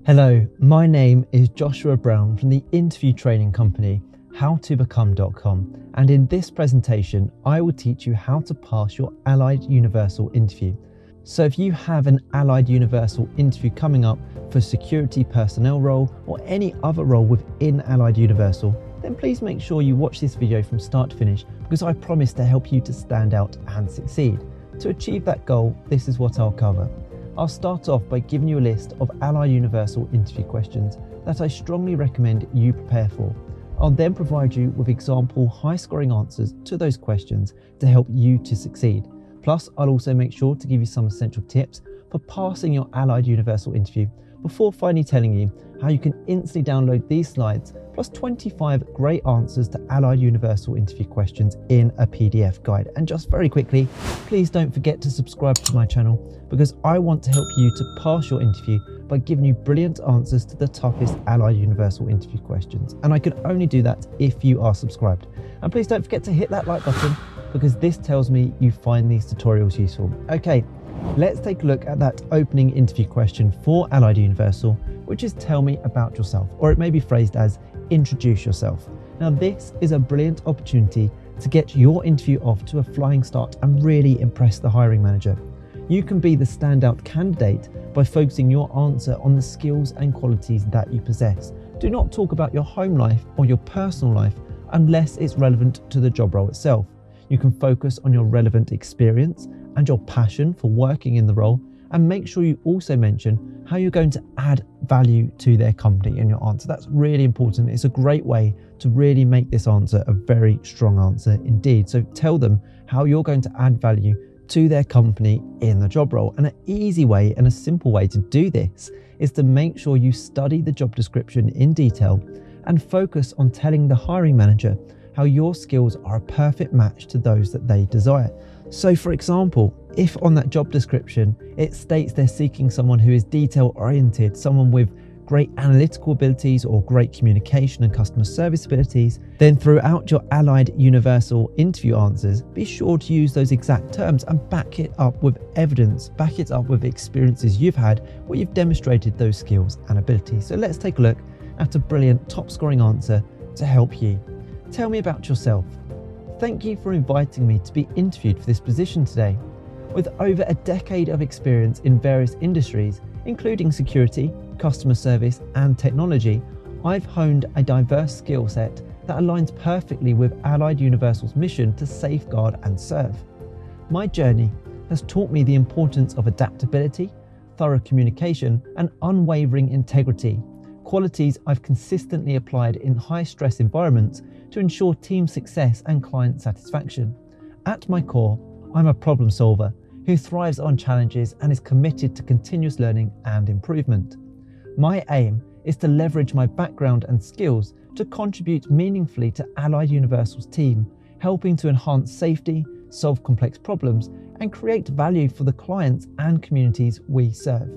Hello, my name is Joshua Brown from the interview training company howtobecome.com, and in this presentation I will teach you how to pass your Allied Universal interview. So if you have an Allied Universal interview coming up for security personnel role or any other role within Allied Universal, then please make sure you watch this video from start to finish, because I promise to help you to stand out and succeed. To achieve that goal, this is what I'll cover. I'll start off by giving you a list of Allied Universal interview questions that I strongly recommend you prepare for. I'll then provide you with example high-scoring answers to those questions to help you to succeed. Plus, I'll also make sure to give you some essential tips for passing your Allied Universal interview before finally telling you how you can instantly download these slides plus 25 great answers to Allied Universal interview questions in a PDF guide. And just very quickly, please don't forget to subscribe to my channel, because I want to help you to pass your interview by giving you brilliant answers to the toughest Allied Universal interview questions. And I can only do that if you are subscribed. And please don't forget to hit that like button, because this tells me you find these tutorials useful. Okay, let's take a look at that opening interview question for Allied Universal, which is tell me about yourself, or it may be phrased as introduce yourself. Now this is a brilliant opportunity to get your interview off to a flying start and really impress the hiring manager. You can be the standout candidate by focusing your answer on the skills and qualities that you possess. Do not talk about your home life or your personal life unless it's relevant to the job role itself. You can focus on your relevant experience and your passion for working in the role, and make sure you also mention how you're going to add value to their company in your answer. That's really important. It's a great way to really make this answer a very strong answer indeed. So tell them how you're going to add value to their company in the job role. And an easy way and a simple way to do this is to make sure you study the job description in detail and focus on telling the hiring manager how your skills are a perfect match to those that they desire. So for example, if on that job description it states they're seeking someone who is detail oriented, someone with great analytical abilities or great communication and customer service abilities, then throughout your Allied Universal interview answers, be sure to use those exact terms and back it up with evidence, back it up with experiences you've had where you've demonstrated those skills and abilities. So let's take a look at a brilliant top scoring answer to help you. Tell me about yourself. Thank you for inviting me to be interviewed for this position today. With over a decade of experience in various industries, including security, customer service, and technology, I've honed a diverse skill set that aligns perfectly with Allied Universal's mission to safeguard and serve. My journey has taught me the importance of adaptability, thorough communication, and unwavering integrity, qualities I've consistently applied in high-stress environments to ensure team success and client satisfaction. At my core, I'm a problem solver who thrives on challenges and is committed to continuous learning and improvement. My aim is to leverage my background and skills to contribute meaningfully to Allied Universal's team, helping to enhance safety, solve complex problems, and create value for the clients and communities we serve.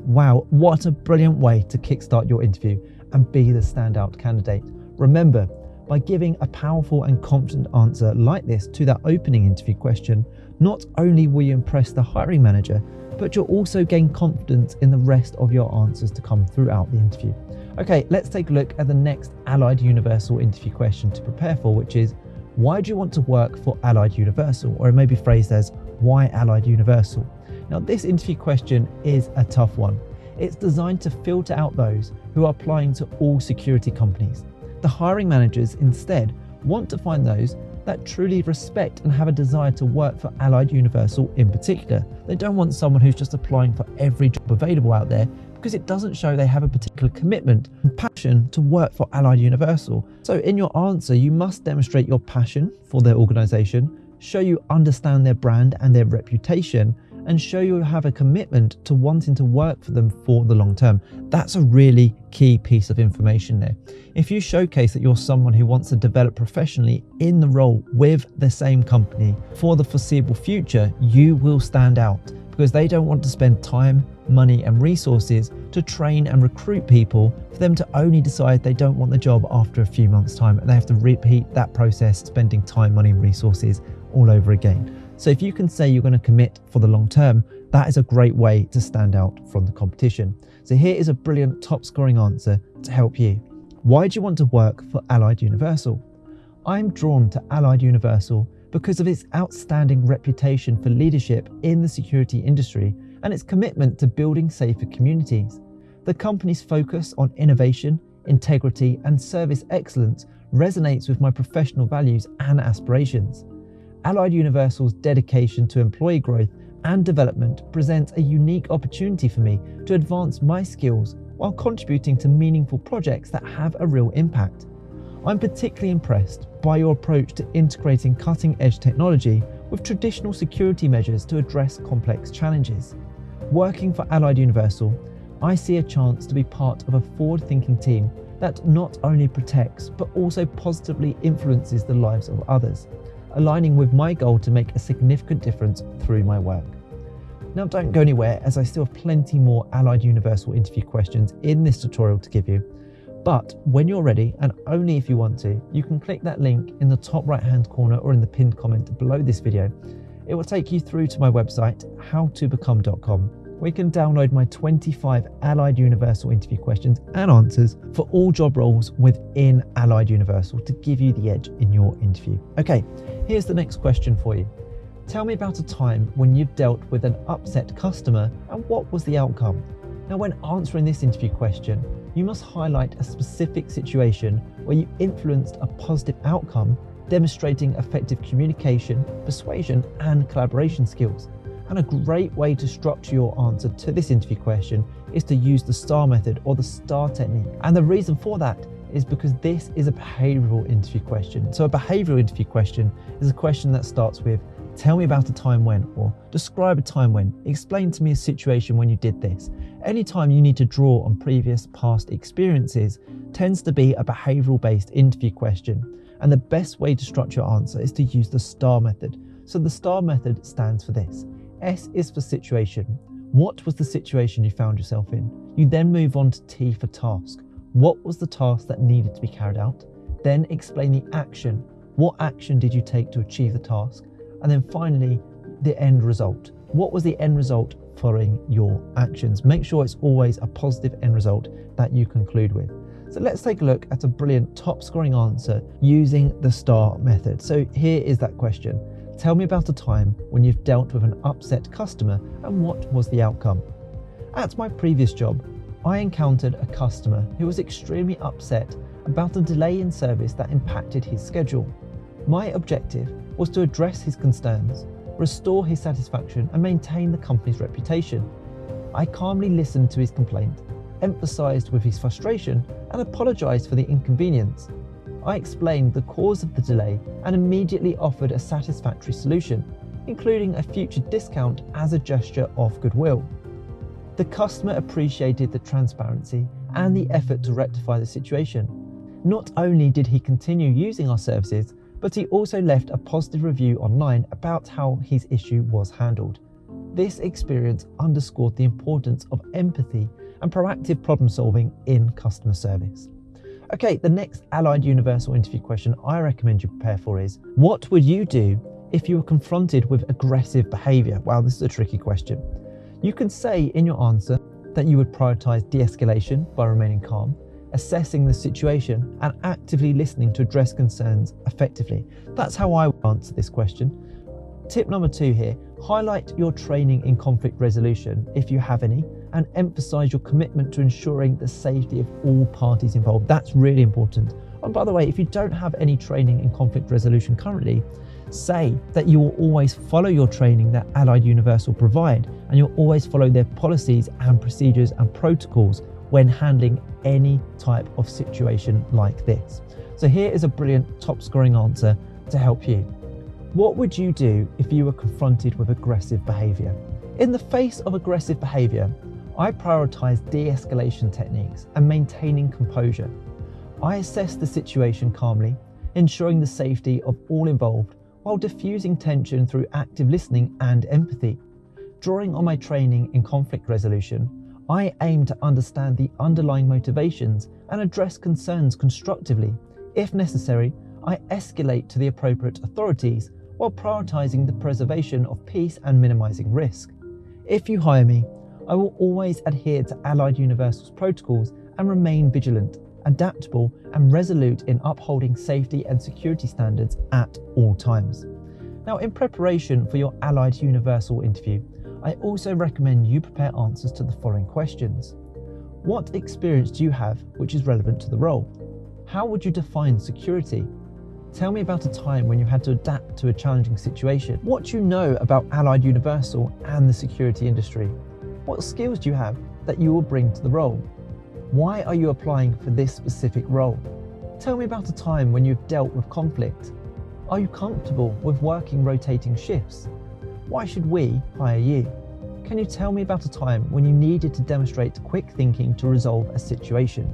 Wow, what a brilliant way to kickstart your interview and be the standout candidate. Remember, by giving a powerful and confident answer like this to that opening interview question, not only will you impress the hiring manager, but you'll also gain confidence in the rest of your answers to come throughout the interview. Okay, let's take a look at the next Allied Universal interview question to prepare for, which is, why do you want to work for Allied Universal? Or it may be phrased as, why Allied Universal? Now, this interview question is a tough one. It's designed to filter out those who are applying to all security companies. The hiring managers instead want to find those that truly respect and have a desire to work for Allied Universal in particular. They don't want someone who's just applying for every job available out there, because it doesn't show they have a particular commitment and passion to work for Allied Universal. So in your answer, you must demonstrate your passion for their organisation, show you understand their brand and their reputation, and show you have a commitment to wanting to work for them for the long term. That's a really key piece of information there. If you showcase that you're someone who wants to develop professionally in the role with the same company for the foreseeable future, you will stand out, because they don't want to spend time, money, and resources to train and recruit people for them to only decide they don't want the job after a few months' time, and they have to repeat that process, spending time, money, and resources all over again. So if you can say you're going to commit for the long term, That is a great way to stand out from the competition. So here is a brilliant top scoring answer to help you. Why do you want to work for Allied Universal? I'm drawn to Allied Universal because of its outstanding reputation for leadership in the security industry and its commitment to building safer communities. The company's focus on innovation, integrity, and service excellence resonates with my professional values and aspirations. Allied Universal's dedication to employee growth and development presents a unique opportunity for me to advance my skills while contributing to meaningful projects that have a real impact. I'm particularly impressed by your approach to integrating cutting-edge technology with traditional security measures to address complex challenges. Working for Allied Universal, I see a chance to be part of a forward-thinking team that not only protects but also positively influences the lives of others, aligning with my goal to make a significant difference through my work. Now don't go anywhere, as I still have plenty more Allied Universal interview questions in this tutorial to give you. But when you're ready, and only if you want to, you can click that link in the top right hand corner or in the pinned comment below this video. It will take you through to my website, howtobecome.com, where you can download my 25 Allied Universal interview questions and answers for all job roles within Allied Universal to give you the edge in your interview. Okay, here's the next question for you. Tell me about a time when you've dealt with an upset customer and what was the outcome? Now, when answering this interview question, you must highlight a specific situation where you influenced a positive outcome, demonstrating effective communication, persuasion, and collaboration skills. And a great way to structure your answer to this interview question is to use the STAR method or the STAR technique. And the reason for that is because this is a behavioural interview question. So a behavioural interview question is a question that starts with, tell me about a time when, or describe a time when, explain to me a situation when you did this. Anytime you need to draw on previous past experiences tends to be a behavioural based interview question. And the best way to structure your answer is to use the STAR method. So the STAR method stands for this. S is for situation. What was the situation you found yourself in? You then move on to T for task. What was the task that needed to be carried out? Then explain the action. What action did you take to achieve the task? And then finally, the end result. What was the end result following your actions? Make sure it's always a positive end result that you conclude with. So let's take a look at a brilliant top scoring answer using the STAR method. So here is that question. Tell me about a time when you've dealt with an upset customer and what was the outcome? At my previous job, I encountered a customer who was extremely upset about a delay in service that impacted his schedule. My objective was to address his concerns, restore his satisfaction, and maintain the company's reputation. I calmly listened to his complaint, emphasised with his frustration, and apologised for the inconvenience. I explained the cause of the delay and immediately offered a satisfactory solution, including a future discount as a gesture of goodwill. The customer appreciated the transparency and the effort to rectify the situation. Not only did he continue using our services, but he also left a positive review online about how his issue was handled. This experience underscored the importance of empathy and proactive problem solving in customer service. Okay, the next Allied Universal interview question I recommend you prepare for is, what would you do if you were confronted with aggressive behaviour? Wow, this is a tricky question. You can say in your answer that you would prioritise de-escalation by remaining calm, assessing the situation, and actively listening to address concerns effectively. That's how I would answer this question. Tip number 2 here, highlight your training in conflict resolution if you have any, and emphasise your commitment to ensuring the safety of all parties involved. That's really important. And by the way, if you don't have any training in conflict resolution currently, say that you will always follow your training that Allied Universal provide, and you'll always follow their policies and procedures and protocols when handling any type of situation like this. So here is a brilliant top scoring answer to help you. What would you do if you were confronted with aggressive behaviour? In the face of aggressive behaviour, I prioritise de-escalation techniques and maintaining composure. I assess the situation calmly, ensuring the safety of all involved while diffusing tension through active listening and empathy. Drawing on my training in conflict resolution, I aim to understand the underlying motivations and address concerns constructively. If necessary, I escalate to the appropriate authorities while prioritising the preservation of peace and minimising risk. If you hire me, I will always adhere to Allied Universal's protocols and remain vigilant, adaptable and resolute in upholding safety and security standards at all times. Now, in preparation for your Allied Universal interview, I also recommend you prepare answers to the following questions. What experience do you have which is relevant to the role? How would you define security? Tell me about a time when you had to adapt to a challenging situation. What do you know about Allied Universal and the security industry? What skills do you have that you will bring to the role? Why are you applying for this specific role? Tell me about a time when you've dealt with conflict. Are you comfortable with working rotating shifts? Why should we hire you? Can you tell me about a time when you needed to demonstrate quick thinking to resolve a situation?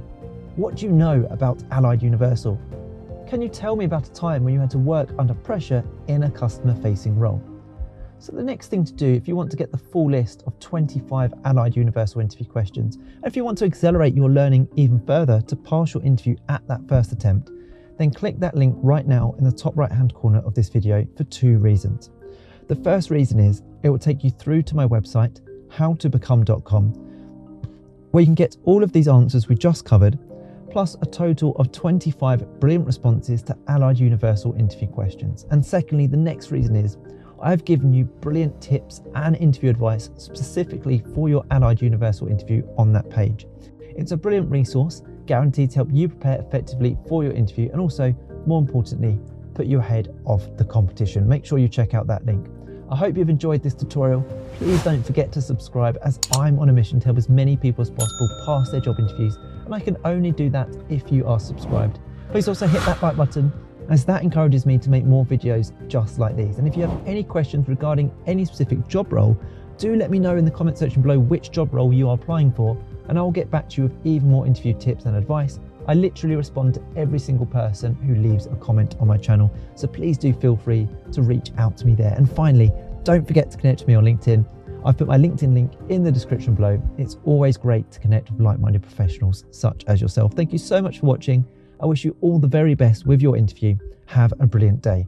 What do you know about Allied Universal? Can you tell me about a time when you had to work under pressure in a customer-facing role? So the next thing to do, if you want to get the full list of 25 Allied Universal interview questions, and if you want to accelerate your learning even further to pass your interview at that first attempt, then click that link right now in the top right-hand corner of this video for 2 reasons. The first reason is it will take you through to my website, howtobecome.com, where you can get all of these answers we just covered, plus a total of 25 brilliant responses to Allied Universal interview questions. And secondly, the next reason is I've given you brilliant tips and interview advice specifically for your Allied Universal interview on that page. It's a brilliant resource, guaranteed to help you prepare effectively for your interview and also, more importantly, put you ahead of the competition. Make sure you check out that link. I hope you've enjoyed this tutorial. Please don't forget to subscribe, as I'm on a mission to help as many people as possible pass their job interviews, and I can only do that if you are subscribed. Please also hit that like button, as that encourages me to make more videos just like these. And if you have any questions regarding any specific job role, do let me know in the comment section below which job role you are applying for, and I will get back to you with even more interview tips and advice. I literally respond to every single person who leaves a comment on my channel, so please do feel free to reach out to me there. And finally, don't forget to connect with me on LinkedIn. I've put my LinkedIn link in the description below. It's always great to connect with like-minded professionals such as yourself. Thank you so much for watching. I wish you all the very best with your interview. Have a brilliant day.